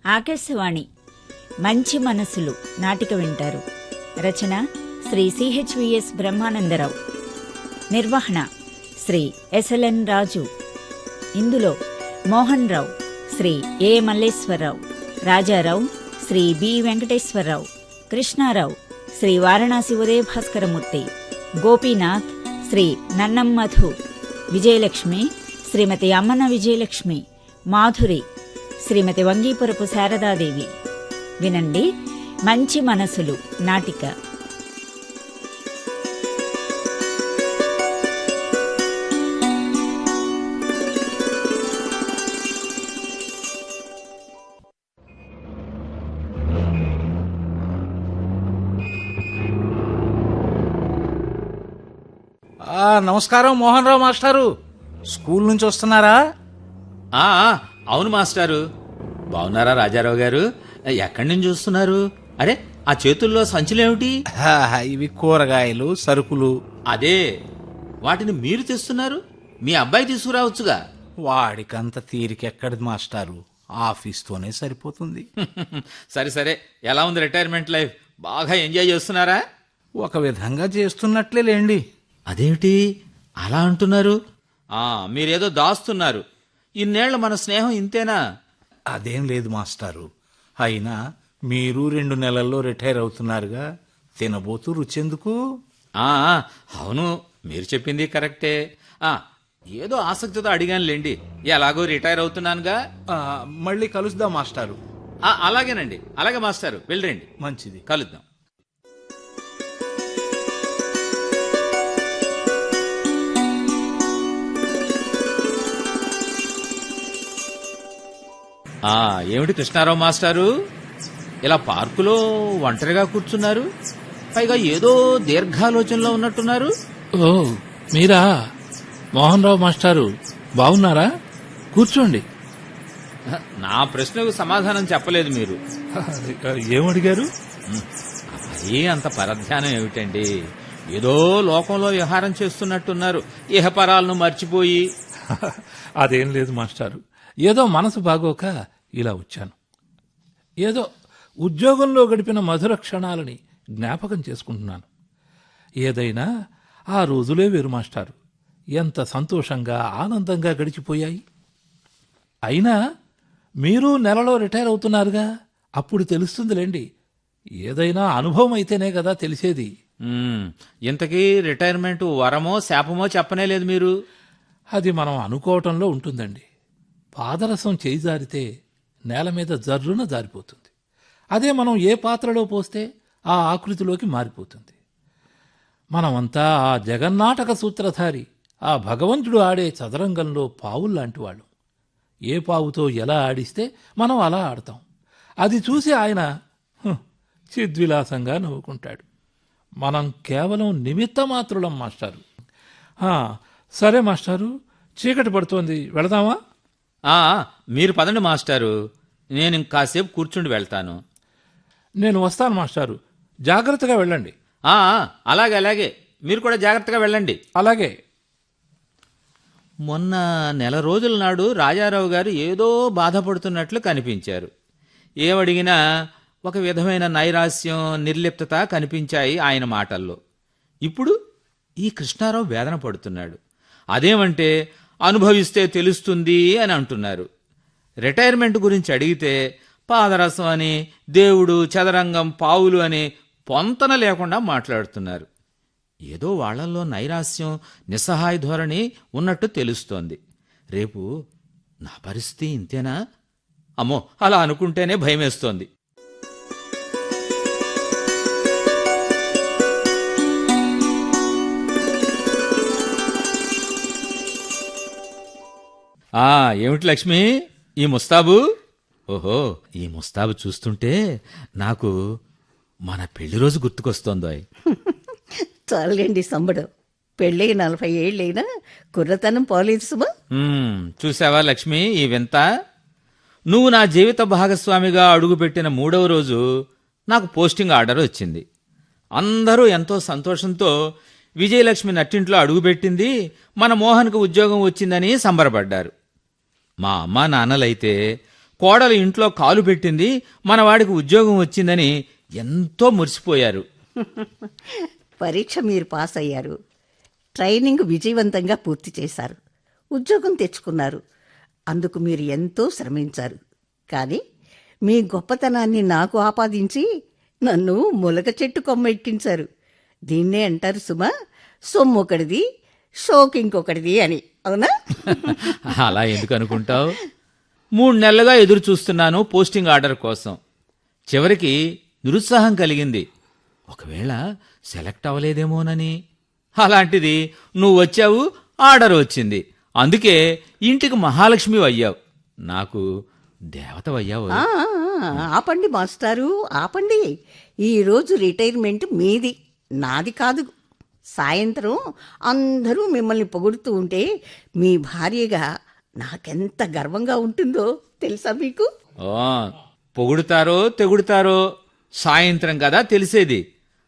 ఆకాశవాణి మంచి మనసులు నాటిక వింటారు. రచన శ్రీ సిహెచ్విఎస్ బ్రహ్మానందరావు. నిర్వహణ శ్రీ ఎస్ఎల్ఎన్ రాజు. ఇందులో మోహన్ రావు శ్రీ ఏ మల్లేశ్వరరావు, రాజారావు శ్రీ బి వెంకటేశ్వరరావు, కృష్ణారావు శ్రీ వారణాసి ఉదయభాస్కరమూర్తి, గోపీనాథ్ శ్రీ నన్నం మధు, విజయలక్ష్మి శ్రీమతి అమ్మన విజయలక్ష్మి, మాధురి శ్రీమతి వంగీపురపు శారదాదేవి. వినండి మంచి మనసులు నాటిక. నమస్కారం మోహన్ రావు మాస్టారు, స్కూల్ నుంచి వస్తున్నారా? అవును మాస్టారు. బాగున్నారా రాజారావు గారు? ఎక్కడి నుంచి చూస్తున్నారు? అరే, ఆ చేతుల్లో సంచులేమిటి? ఇవి కూరగాయలు, సరుకులు. అదే, వాటిని మీరు తెస్తున్నారు, మీ అబ్బాయి తీసుకురావచ్చుగా. వాడికంత తీరికెక్కడిది మాస్టారు, ఆఫీస్తోనే సరిపోతుంది. సరే సరే, ఎలా ఉంది రిటైర్మెంట్ లైఫ్? బాగా ఎంజాయ్ చేస్తున్నారా? ఒక విధంగా చేస్తున్నట్లే లేండి. అదేమిటి అలా అంటున్నారు? మీరేదో దాస్తున్నారు. ఇన్నేళ్ల మన స్నేహం ఇంతేనా? అదేం లేదు మాస్టారు. అయినా మీరు 2 నెలల్లో రిటైర్ అవుతున్నారుగా, తినబోతూ రుచెందుకు? అవును, మీరు చెప్పింది కరెక్టే. ఏదో ఆసక్తితో అడిగానులేండి. ఎలాగో రిటైర్ అవుతున్నానుగా. మళ్ళీ కలుద్దాం మాస్టారు. అలాగేనండి, అలాగే మాస్టారు, వెళ్ళండి. మంచిది, కలుద్దాం. ఏమిటి కృష్ణారావు మాస్టారు, ఇలా పార్కులో ఒంటరిగా కూర్చున్నారు? పైగా ఏదో దీర్ఘాలోచనలో ఉన్నట్టున్నారు. ఓ, మీరా మోహన్ రావు మాస్టారు, బాగున్నారా? కూర్చోండి. నా ప్రశ్నకు సమాధానం చెప్పలేదు మీరు. ఏమడిగారు? మరీ అంత పరధ్యానం ఏమిటండి? ఏదో లోకంలో విహారం చేస్తున్నట్టున్నారు, ఇహపరాలను మర్చిపోయి. అదేం లేదు మాస్టారు, ఏదో మనసు బాగోక ఇలా వచ్చాను. ఏదో ఉద్యోగంలో గడిపిన మధుర క్షణాలని జ్ఞాపకం చేసుకుంటున్నాను. ఏదైనా ఆ రోజులే వేరు మాస్టారు, ఎంత సంతోషంగా ఆనందంగా గడిచిపోయాయి. అయినా మీరు నెలలో రిటైర్ అవుతున్నారుగా, అప్పుడు తెలుస్తుందిలేండి. ఏదైనా అనుభవం అయితేనే కదా తెలిసేది. ఇంతకీ రిటైర్మెంట్ వరమో శాపమో చెప్పనే లేదు మీరు. అది మనం అనుకోవటంలో ఉంటుందండి. పాదరసం చేయి జారితే నేల మీద జర్రున జారిపోతుంది. అదే మనం ఏ పాత్రలో పోస్తే ఆ ఆకృతిలోకి మారిపోతుంది. మనమంతా ఆ జగన్నాటక సూత్రధారి, ఆ భగవంతుడు ఆడే చదరంగంలో పావుల్లాంటి వాళ్ళు. ఏ పావుతో ఎలా ఆడిస్తే మనం అలా ఆడతాం. అది చూసి ఆయన చిద్విలాసంగా నవ్వుకుంటాడు. మనం కేవలం నిమిత్త మాత్రులం మాస్టారు. సరే మాస్టారు, చీకటి పడుతోంది, వెళదామా? మీరు పదండి మాస్టారు, నేను ఇంకాసేపు కూర్చుండి వెళ్తాను. నేను వస్తాను మాస్టారు, జాగ్రత్తగా వెళ్ళండి. అలాగే అలాగే, మీరు కూడా జాగ్రత్తగా వెళ్ళండి. అలాగే. మొన్న నెల రోజుల నాడు రాజారావు గారు ఏదో బాధపడుతున్నట్లు కనిపించారు. ఏమడిగినా ఒక విధమైన నైరాస్యం, నిర్లిప్తత కనిపించాయి ఆయన మాటల్లో. ఇప్పుడు ఈ కృష్ణారావు వేదన పడుతున్నాడు. అదేమంటే అనుభవిస్తే తెలుస్తుంది అని అంటున్నారు. రిటైర్మెంట్ గురించి అడిగితే పాదరసం అని, దేవుడు, చదరంగం, పావులు అని పొంతన లేకుండా మాట్లాడుతున్నారు. ఏదో వాళ్లల్లో నైరాస్యం, నిస్సహాయ ధోరణి ఉన్నట్టు తెలుస్తోంది. రేపు నా పరిస్థితి ఇంతేనా? అమ్మో, అలా అనుకుంటేనే భయమేస్తోంది. ఏమిటి లక్ష్మి, ఈ ముస్తాబు? ఓహో, ఈ ముస్తాబు చూస్తుంటే నాకు మన పెళ్లి రోజు గుర్తుకొస్తోందో. చాలండి సంబడు, పెళ్ళి 40 ఏళ్ళైనా కుర్రతనం పోలేదు సుమా. చూసావా లక్ష్మి ఈ వింత? నువ్వు నా జీవిత భాగస్వామిగా అడుగుపెట్టిన 3వ రోజు నాకు పోస్టింగ్ ఆర్డర్ వచ్చింది. అందరూ ఎంతో సంతోషంతో విజయలక్ష్మి నట్టింట్లో అడుగుపెట్టింది, మన మోహన్కు ఉద్యోగం వచ్చిందని సంబరపడ్డారు. మా అమ్మా నాన్నలైతే కోడలు ఇంట్లో కాలు పెట్టింది, మనవాడికి ఉద్యోగం వచ్చిందని ఎంతో మురిసిపోయారు. పరీక్ష మీరు పాస్ అయ్యారు, ట్రైనింగ్ విజయవంతంగా పూర్తి చేశారు, ఉద్యోగం తెచ్చుకున్నారు. అందుకు మీరు ఎంతో శ్రమించారు. కానీ మీ గొప్పతనాన్ని నాకు ఆపాదించి నన్ను ములక చెట్టు కొమ్మ ఎక్కించారు. దీన్నే అంటారు సుమా, సొమ్ము ఒకటిది షోక్ ఇంకొకటిది అని. అవునా? అలా ఎందుకు అనుకుంటావు? 3 నెలలుగా ఎదురు చూస్తున్నాను పోస్టింగ్ ఆర్డర్ కోసం. చివరికి నిరుత్సాహం కలిగింది, ఒకవేళ సెలెక్ట్ అవ్వలేదేమోనని. అలాంటిది నువ్వు వచ్చావు, ఆర్డర్ వచ్చింది. అందుకే ఇంటికి మహాలక్ష్మి అయ్యావు, నాకు దేవతవయ్యావు. ఆపండి మాస్టారు, ఆపండి. ఈరోజు రిటైర్మెంట్ మీది, నాది కాదు. సాయంత్రం అందరూ మిమ్మల్ని పొగుడుతూ ఉంటే మీ భార్యగా నాకెంత గర్వంగా ఉంటుందో తెలుసా మీకు? ఓ, పొగుడుతారో తెగుడుతారో సాయంత్రం కదా తెలిసేది.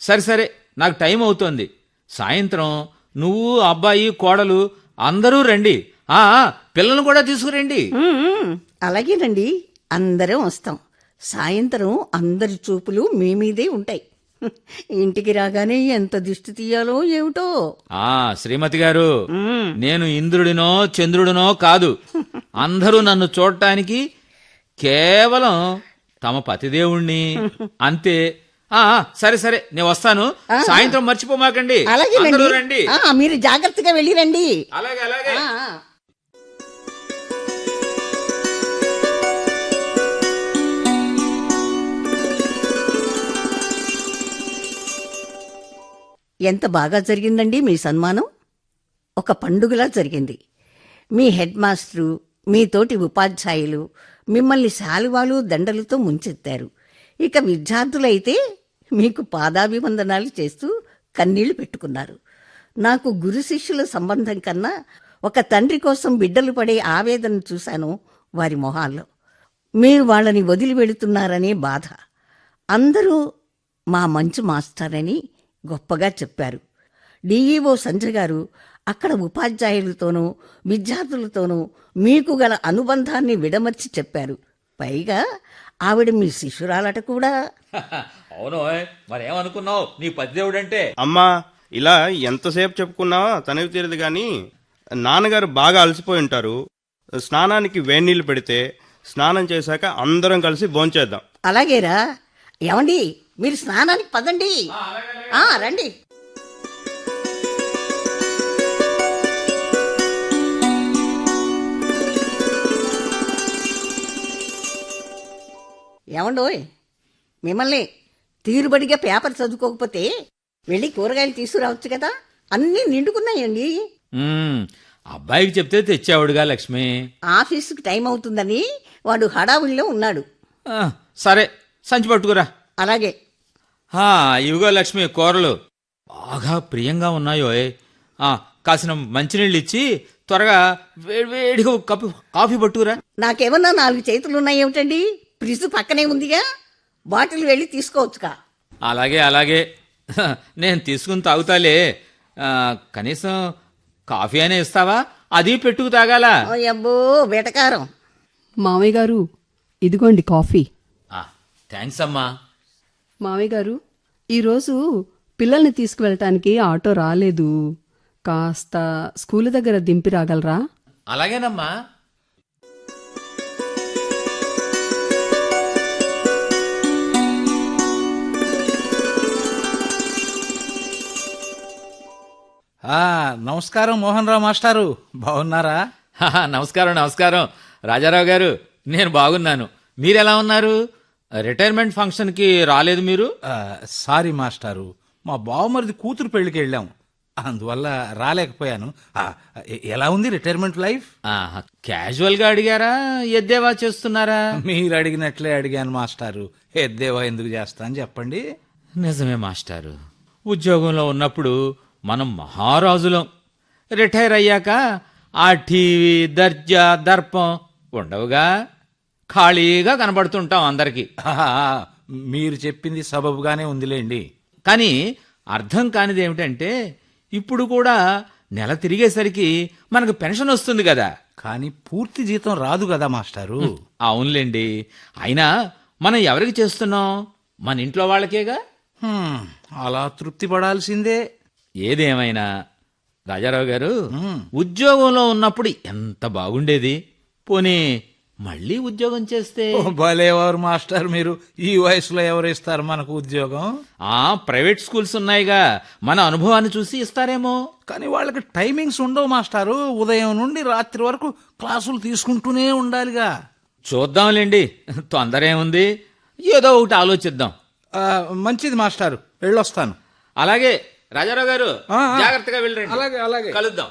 సరే సరే, నాకు టైం అవుతోంది. సాయంత్రం నువ్వు, అబ్బాయి, కోడలు అందరూ రండి. పిల్లలను కూడా తీసుకురండి. అలాగేనండి, అందరం వస్తాం. సాయంత్రం అందరి చూపులు మీ మీదే ఉంటాయి. ఇంటికి రాగానే ఎంత దిష్టి తీయాలో ఏమిటో. శ్రీమతి గారు, నేను ఇంద్రుడినో చంద్రుడినో కాదు. అందరూ నన్ను చూడటానికి కేవలం తమ పతిదేవుణ్ణి, అంతే. సరే సరే, నేను వస్తాను. సాయంత్రం మర్చిపోమాకండి. అందరూ రండి. మీరు జాగ్రత్తగా వెళ్ళి రండి. అలాగే అలాగే. ఎంత బాగా జరిగిందండి మీ సన్మానం. ఒక పండుగలా జరిగింది. మీ హెడ్ మాస్టరు, మీ తోటి ఉపాధ్యాయులు మిమ్మల్ని శాలువాలు దండలతో ముంచెత్తారు. ఇక విద్యార్థులైతే మీకు పాదాభివందనాలు చేస్తూ కన్నీళ్లు పెట్టుకున్నారు. నాకు గురు శిష్యుల సంబంధం కన్నా ఒక తండ్రి కోసం బిడ్డలు పడే ఆవేదన చూశాను వారి మొహాల్లో. మీరు వాళ్ళని వదిలి వెళుతున్నారనే బాధ. అందరూ మా మంచి మాస్టర్ అని గొప్పగా చెప్పారు. డిఈఓ సంజయ్ గారు అక్కడ ఉపాధ్యాయులతోనూ విద్యార్థులతోనూ మీకు గల అనుబంధాన్ని విడమర్చి చెప్పారు. పైగా ఆవిడ మీ శిష్యురాలట కూడా. అవును, మరేమనుకున్నావు నీ పతిదేవుడంటే? అమ్మా, ఇలా ఎంతసేపు చెప్పుకున్నా తనవి తీరదు గాని నాన్నగారు బాగా అలసిపోయి ఉంటారు. స్నానానికి వేడి నీళ్లు పెడితే స్నానం చేశాక అందరం కలిసి భోంచేద్దాం. అలాగేరా. ఏమండి, మీరు స్నానానికి పదండి. రండి. ఏమండోయ్, మిమ్మల్ని తీరుబడిగా పేపర్ చదువుకోకపోతే వెళ్ళి కూరగాయలు తీసుకురావచ్చు కదా, అన్నీ నిండుకున్నాయండి. అబ్బాయికి చెప్తే తెచ్చావుడుగా లక్ష్మి. ఆఫీసుకు టైం అవుతుందని వాడు హడావుల్లో ఉన్నాడు. సరే, సంచి పట్టుకురా. అలాగే. ఇవిగో లక్ష్మి, కూరలు బాగా ప్రియంగా ఉన్నాయో. కాసిన మంచినీళ్ళు ఇచ్చి త్వరగా వేడిగా ఒక కప్పు కాఫీ పట్టుకురా. నాకేమన్నా 4 చేతులున్నాయేమిటండి? ఫ్రిడ్జ్ పక్కనే ఉందిగా, బాటిల్ వెళ్ళి తీసుకోవచ్చుగా. అలాగే అలాగే, నేను తీసుకుని తాగుతాలే. కనీసం కాఫీ అనే ఇస్తావా? అది పెట్టుకు తాగాలా? అబ్బో వేటకారం. మామయ్య గారు, ఇదిగోండి కాఫీ. థ్యాంక్స్ అమ్మా. మామయ్య గారు, ఈరోజు పిల్లల్ని తీసుకువెళ్ళటానికి ఆటో రాలేదు. కాస్త స్కూల్ దగ్గర దింపి రాగలరా? అలాగేనమ్మా. నమస్కారం మోహన్ రావు మాస్టారు, బాగున్నారా? నమస్కారం నమస్కారం రాజారావు గారు, నేను బాగున్నాను. మీరెలా ఉన్నారు? రిటైర్మెంట్ ఫంక్షన్కి రాలేదు మీరు? సారీ మాస్టారు, మా బావమరిది కూతురు పెళ్లికి వెళ్ళాం, అందువల్ల రాలేకపోయాను. ఎలా ఉంది రిటైర్మెంట్ లైఫ్? క్యాజువల్గా అడిగారా, ఎద్దేవా చేస్తున్నారా? మీరు అడిగినట్లే అడిగాను మాస్టారు. ఎద్దేవా ఎందుకు చేస్తా అని చెప్పండి. నిజమే మాస్టారు, ఉద్యోగంలో ఉన్నప్పుడు మనం మహారాజులం. రిటైర్ అయ్యాక ఆ టీవీ, దర్జా, దర్పం ఉండవుగా, ఖాళీగా కనబడుతుంటాం అందరికీ. మీరు చెప్పింది సబబుగానే ఉందిలేండి. కానీ అర్థం కానిది ఏమిటంటే, ఇప్పుడు కూడా నెల తిరిగేసరికి మనకు పెన్షన్ వస్తుంది కదా. కానీ పూర్తి జీతం రాదు కదా మాస్టారు. అవునులేండి. అయినా మనం ఎవరికి చేస్తున్నాం? మన ఇంట్లో వాళ్ళకేగా. హ్మ్, అలా తృప్తి పడాల్సిందే. ఏదేమైనా రాజారావు గారు ఉద్యోగంలో ఉన్నప్పుడు ఎంత బాగుండేది. పోనీ మళ్ళీ ఉద్యోగం చేస్తే? ఓ, భలేవారు మాస్టర్ మీరు. ఈ వయసులో ఎవరిస్తారు మనకు ఉద్యోగం? ప్రైవేట్ స్కూల్స్ ఉన్నాయిగా, మన అనుభవాన్ని చూసి ఇస్తారేమో. కానీ వాళ్ళకి టైమింగ్స్ ఉండవు మాస్టారు. ఉదయం నుండి రాత్రి వరకు క్లాసులు తీసుకుంటూనే ఉండాలిగా. చూద్దాంలేండి, తొందర ఏముంది, ఏదో ఒకటి ఆలోచిద్దాం. మంచిది మాస్టారు, వెళ్ళొస్తాను. అలాగే రాజారావు గారు, ఆ. జాగ్రత్తగా వెళ్ళండి. అలాగే అలాగే. కలుద్దాం.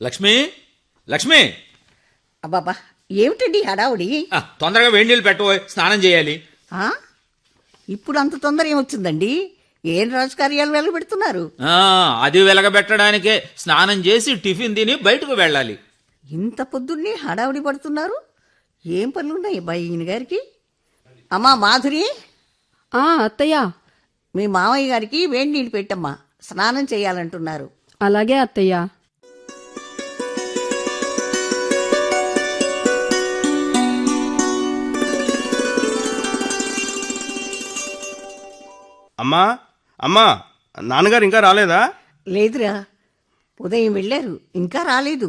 లక్ష్మి, లక్ష్మి, అబ్బాబా ఏమిటండి హడావుడి? తొందరగా వేడి నీళ్ళు పెట్టు, స్నానం చేయాలి. ఆ? ఇప్పుడు అంత తొందర ఏమొచ్చిందండి? ఏం రాజకార్యాలు వెలగబెడుతున్నారు? అది వెలగబెట్టడానికే స్నానం చేసి టిఫిన్ తిని బయటకు వెళ్ళాలి. ఇంత పొద్దున్నే హడావుడి పడుతున్నారు? ఏం పనులున్నాయి ఈయన గారికి? అమ్మా మాధురి, అత్తయ్య. మీ మామయ్య గారికి వేడి నీళ్ళు పెట్టమ్మా, స్నానం చేయాలంటున్నారు. అలాగే అత్తయ్య. అమ్మా అమ్మా, నాన్నగారు ఇంకా రాలేదా? లేదురా, ఉదయం వెళ్ళారు, ఇంకా రాలేదు.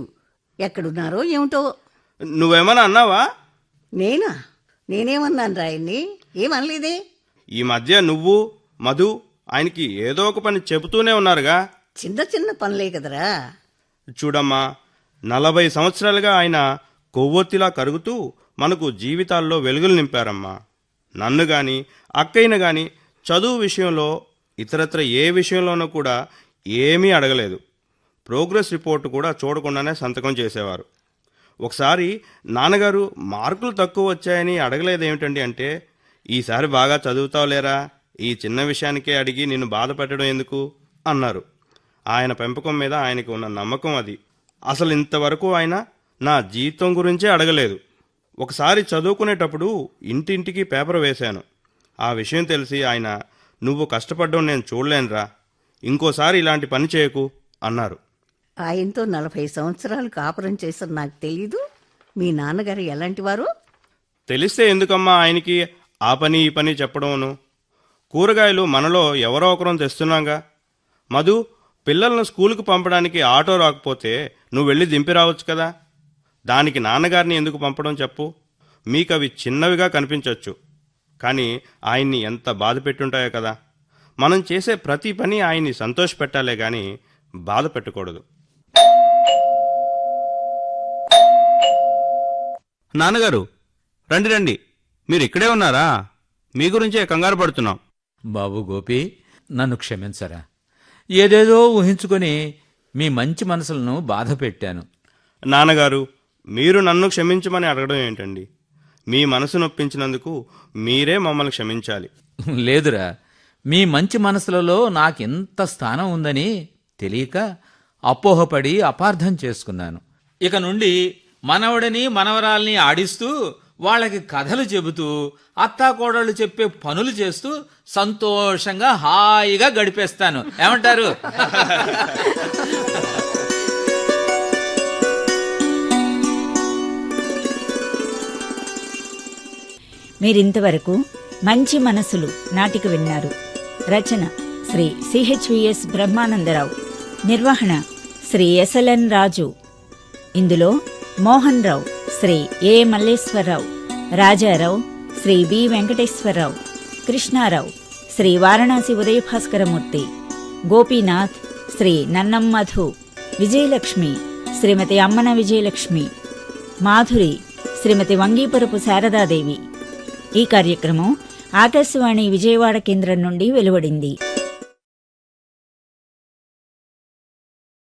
ఎక్కడున్నారో ఏమిటో. నువ్వేమన్నా అన్నావా? నేనా? నేనేమన్నాను రాయన్ని? ఏమనలేదే. ఈ మధ్య నువ్వు మధు ఆయనకి ఏదో ఒక పని చెబుతూనే ఉన్నారుగా. చిన్న చిన్న పనులే కదరా. చూడమ్మా, 40 సంవత్సరాలుగా ఆయన కొవ్వొత్తిలా కరుగుతూ మనకు జీవితాల్లో వెలుగులు నింపారమ్మా. నన్ను గాని అక్కయ్యను గాని చదువు విషయంలో ఇతరత్ర ఏ విషయంలోనూ కూడా ఏమీ అడగలేదు. ప్రోగ్రెస్ రిపోర్టు కూడా చూడకుండానే సంతకం చేసేవారు. ఒకసారి నాన్నగారు మార్కులు తక్కువ వచ్చాయని అడగలేదేమిటండి అంటే, ఈసారి బాగా చదువుతావులేరా, ఈ చిన్న విషయానికే అడిగి నిన్ను బాధ పెట్టడం ఎందుకు అన్నారు. ఆయన పెంపకం మీద ఆయనకు ఉన్న నమ్మకం అది. అసలు ఇంతవరకు ఆయన నా జీతం గురించే అడగలేదు. ఒకసారి చదువుకునేటప్పుడు ఇంటింటికి పేపర్ వేశాను. ఆ విషయం తెలిసి ఆయన, నువ్వు కష్టపడ్డం నేను చూడలేనురా, ఇంకోసారి ఇలాంటి పని చేయకు అన్నారు. ఆయనతో 40 సంవత్సరాలు కాపురం చేసిన నాకు తెలీదు మీ నాన్నగారు ఎలాంటి వారు. తెలిస్తే ఎందుకమ్మా ఆయనకి ఆ పని ఈ పని చెప్పడమును. కూరగాయలు మనలో ఎవరో ఒకరం తెస్తున్నాగా. మధు, పిల్లలను స్కూలుకు పంపడానికి ఆటో రాకపోతే నువ్వు వెళ్ళి దింపి రావచ్చు కదా. దానికి నాన్నగారిని ఎందుకు పంపడం చెప్పు. మీకు అవి చిన్నవిగా కనిపించవచ్చు, కానీ ఆయన్ని ఎంత బాధ పెట్టుంటాయో కదా. మనం చేసే ప్రతి పని ఆయన్ని సంతోషపెట్టాలే గాని బాధ పెట్టకూడదు. నాన్నగారు, రండి రండి, మీరు ఇక్కడే ఉన్నారా? మీ గురించే కంగారు పడుతున్నాం. బాబు గోపి, నన్ను క్షమించరా. ఏదేదో ఊహించుకొని మీ మంచి మనసులను బాధ పెట్టాను. నాన్నగారు, మీరు నన్ను క్షమించమని అడగడం ఏంటండి? మీ మనసు నొప్పించినందుకు మీరే మమ్మల్ని క్షమించాలి. లేదురా, మీ మంచి మనసులలో నాకెంత స్థానం ఉందని తెలియక అపోహపడి అపార్థం చేసుకున్నాను. ఇక నుండి మనవడిని మనవరాల్ని ఆడిస్తూ వాళ్ళకి కథలు చెబుతూ అత్తాకోడళ్ళు చెప్పే పనులు చేస్తూ సంతోషంగా హాయిగా గడిపేస్తాను. ఏమంటారు? మీరింతవరకు మంచి మనసులు నాటిక విన్నారు. రచన శ్రీ సిహెచ్విఎస్ బ్రహ్మానందరావు. నిర్వహణ శ్రీ ఎస్ఎల్ఎన్ రాజు. ఇందులో మోహన్ రావు శ్రీ ఏ మల్లేశ్వరరావు, రాజారావు శ్రీ బి వెంకటేశ్వరరావు, కృష్ణారావు శ్రీ వారణాసి ఉదయభాస్కరమూర్తి, గోపీనాథ్ శ్రీ నన్నం మధు, విజయలక్ష్మి శ్రీమతి అమ్మన విజయలక్ష్మి, మాధురి శ్రీమతి వంగీపురపు శారదాదేవి. ఈ కార్యక్రమం ఆకాశవాణి విజయవాడ కేంద్రం నుండి వెలువడింది.